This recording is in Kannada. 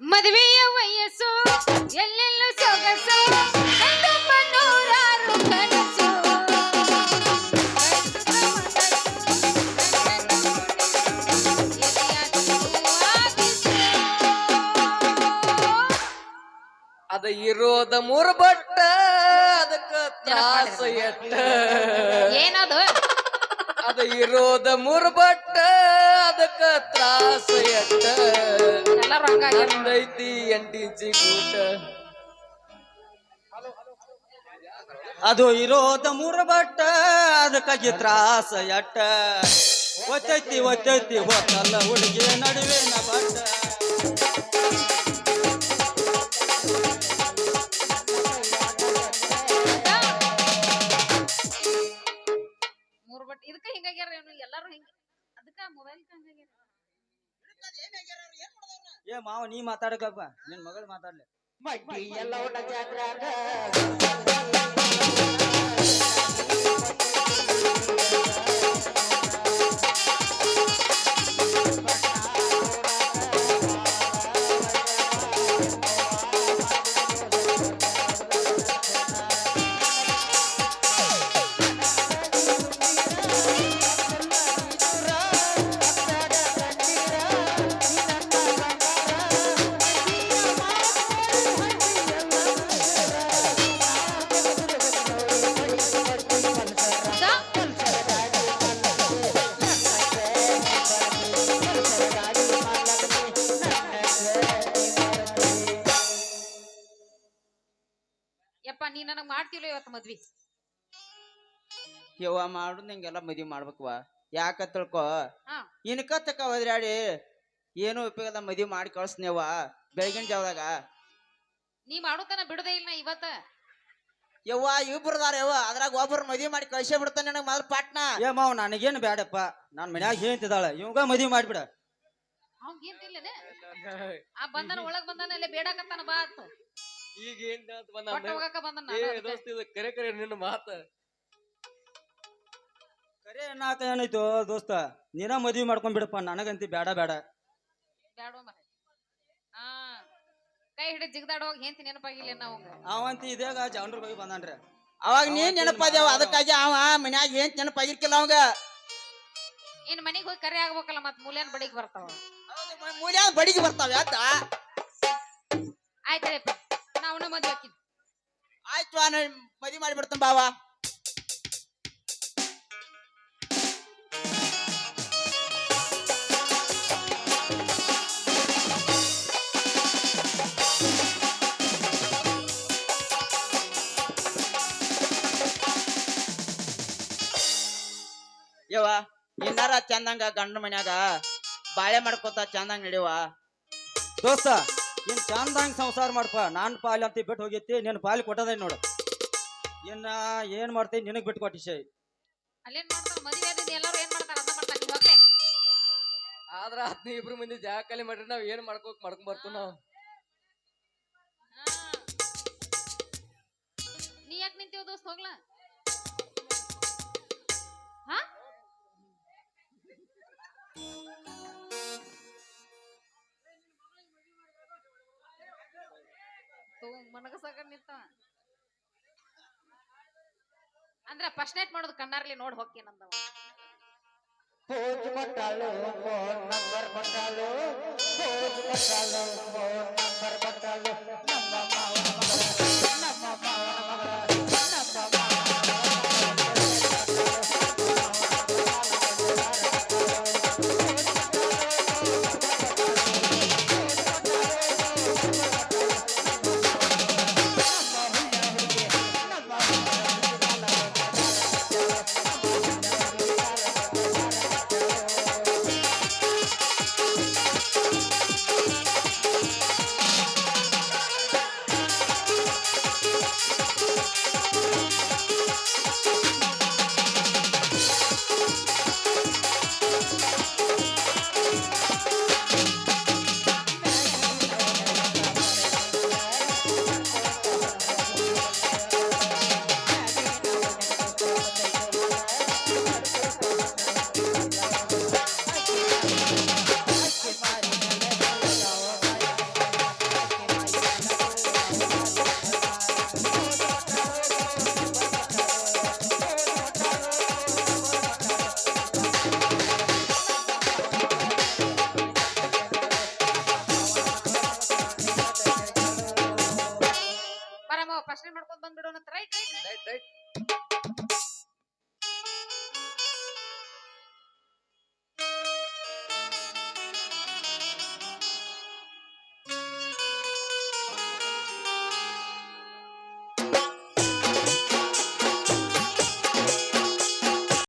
ಮದುವೆಯ ವಯಸ್ಸು ಎಲ್ಲೆಲ್ಲೂ ಸೊಗಸು ಕಣ್ಣುಮ್ಮ ನೂರಾರು ಕನಸು ಅದ ಇರೋದ ಮೂರು ಬಟ್ಟ ಅದಕ್ಕ ತ್ರಾಸ ಎಟ್ಟ ಏನದು ಅದ ಇರೋದ ಮೂರು ಬಟ್ಟ ಅದಕ್ಕ ತ್ರಾಸ ಎಟ್ಟ ಎಲ್ಲರೂ ಹಂಗಾಗಿ ನಂದೈತಿ 8 ಇಂಚಿ ಗೂಟ ಅದು ಇರೋದ ಮೂರು ಬಟ್ಟ ಅದಕ್ಕಾಗಿ ತ್ರಾಸ ಎಟ್ಟ ಒತ್ತೈತಿ ಒತ್ತೈತಿ ಹೊತ್ತಲ್ಲ ಹುಡುಗಿ ನಡುವಿನ ಬಟ್ಟ ಮೂರು ಬಟ್ ಇದಕ್ಕ ಹಿಂಗಾಗ್ಯಾರ ಎಲ್ಲಾರು ಹಿಂಗ ಅದಕ್ಕ ಮೊಬೈಲ್ ಹಂಗಾಗ್ಯಾರ ಏ ಮಾವ ನೀ ಮಾತಾಡಕಪ್ಪ ನಿನ್ ಮಗಳು ಮಾತಾಡ್ಲಿ ಯಪ್ಪ ನೀ ನನಗ್ ಮಾಡ್ತಿಲ್ಲ ಇವತ್ತು ಮದ್ವಿ ಯವ್ವ ಮಾಡುದು ನಿಂಗೆಲ್ಲ ಮದ್ವಿ ಮಾಡ್ಬೇಕವ ಯಾಕ ತಿಳ್ಕೊ ಹಾ ಇನ್ಕ ತಕ ಒದ್ರಾಡಿ ಏನು ಉಪಯೋಗದ ಮದ್ವಿ ಮಾಡಿ ಕಳ್ಸ್ನೇವ ಬೆಳಗಿನ ಜಾವದಾಗ ನೀ ಮಾಡೋತನ ಬಿಡದೇ ಇಲ್ಲ ಇವತ್ತ ಯವ್ವ ಇಬ್ಬರದಾರ ಯವ್ವ ಅದ್ರಾಗ ಒಬ್ಬರು ಮದ್ವಿ ಮಾಡಿ ಕಳ್ಸೇ ಬಿಡ್ತಾನೆ ನನಗೆ ಮೊದಲು ಪಾಟ್ನ ಏ ಮಾವ್ ನನಗೇನು ಬೇಡಪ್ಪ ನಾನ್ ಮನ್ಯಾಗ ಹೇಳ್ತಿದ್ದಾಳ ಇವಾಗ ಮದ್ವಿ ಮಾಡ್ಬಿಡ ಅವ್ನ್ ಏನ್ತಿಲ್ಲನೆ ಆ ಬಂದನ ಒಳಗ್ ಬಂದನ ಅಲ್ಲೇ ಬೇಡಾಕತ್ತಾನ ಬಾ ಅಂತ ಈಗ ಏನ್ ಒಟ್ಟ ಹೋಗಾಕ ಬಂದನ ದೋಸ್ತ ಇದು ಕರೆ ಕರೆ ನಿನ್ನ ಮಾತ ಕರೆ ನಾಕ ಏನಾಯ್ತು ದೋಸ್ತ ನೀನ ಮದ್ವಿ ಮಾಡ್ಕೊಂಡ್ ಬಿಡಪ್ಪ ನನಗಂತಿ ಬೇಡ ಬೇಡ ಬ್ಯಾಡೋ ಮರ ಹಾ ಕೈ ಹಿಡಿದು ಜಿಗದಾಡ ಹೋಗಿ ಹೆಂತಿ ನೆನಪಾಗಿಲ್ಲ ಅವಂಗ ಅವಂತಿ ಇದಾಗ ಜಾನ್ರ ಹೋಗಿ ಬಂದಾನ್ರಿ ಅವಾಗ ನೀನ್ ನೆನಪಾದ್ಯಾವ ಅದಕ್ಕಾಗಿ ಅವ ಮನ್ಯಾಗ ಏನ್ ನೆನಪಾಗಿರ್ಕಿಲ್ಲ ಅವಂಗ ಇನ್ ಮನಿಗ್ ಹೋಗಿ ಕರೆ ಆಗ್ಬೇಕಲ್ಲ ಮತ್ ಮೂಲ್ಯನ್ ಬಡಿಗ್ ಬರ್ತಾವ ಮೂಲ್ಯ ಬಡಿಗೆ ಬರ್ತಾವ ಯಾತ ಆಯ್ತಪ್ಪ ನಾವನ ಮದ್ವೆ ಹಾಕಿದ್ ಆಯ್ತು ಮದ್ವಿ ಮಾಡಿಬಿಡ್ತಾನ ಬಾವ ಯವ್ವ ಇನ್ನಾರ ಚಂದಂಗ ಗಂಡ ಮನ್ಯಾಗ ಬಾಳೆ ಮಾಡ್ಕೊತ ಚಂದಂಗ ನಡಿಯವ ದೋಸ್ತ ಇನ್ ಚಂದಂಗ್ ಸಂಸಾರ ಮಾಡಪ್ಪ ನಾನ್ ಪಾಲಿ ಅಂತ ಬಿಟ್ಟು ಹೋಗೈತಿ ನಿನ್ ಪಾಲಿ ಕೊಟ್ಟದ ನೋಡು ಇನ್ನ ಏನ್ ಮಾಡ್ತೀನಿ ನಿನಗ್ ಬಿಟ್ಟು ಕೊಟ್ಟಿಶೆ ಅಲ್ಲೇನ್ ಮಾಡ್ತಾರ ಮದ್ವೆ ಆದಿದ್ದು ಎಲ್ಲಾರು ಏನ್ ಮಾಡ್ತಾರ ಅದ ಮಾಡ್ತಾರ ನೀವ್ ಹೋಗ್ಲೆ ಆದ್ರ 15 ಮಂದಿ ಜಾಗ ಖಾಲಿ ಮಾಡ್ರಿ ನಾವ್ ಏನ್ ಮಾಡ್ಕೊಂಡ್ ಬರ್ತೀವಿ ನಾವ್ ಹಾ. ನೀ ಯಾಕೆ ನಿಂತೀವ ದೋಸ್ತ್ ಹೋಗ್ಲಾ ಹಾ ಮನಗಸಾಕ ನಿಂತ ಅಂದ್ರ ಫಸ್ಟ್ ನೈಟ್ ಮಾಡೋದು ಕಣ್ಣಾರ್ಲಿ ನೋಡ್ ಹೋಗ್ಕೇನಂದವ ಭಾಷಣ ಮಾಡ್ಕೊಂಡ್ ಬಂದ್ಬಿಡೋಣ ರೈಟ್ ರೈಟ್ ರೈಟ್ ರೈಟ್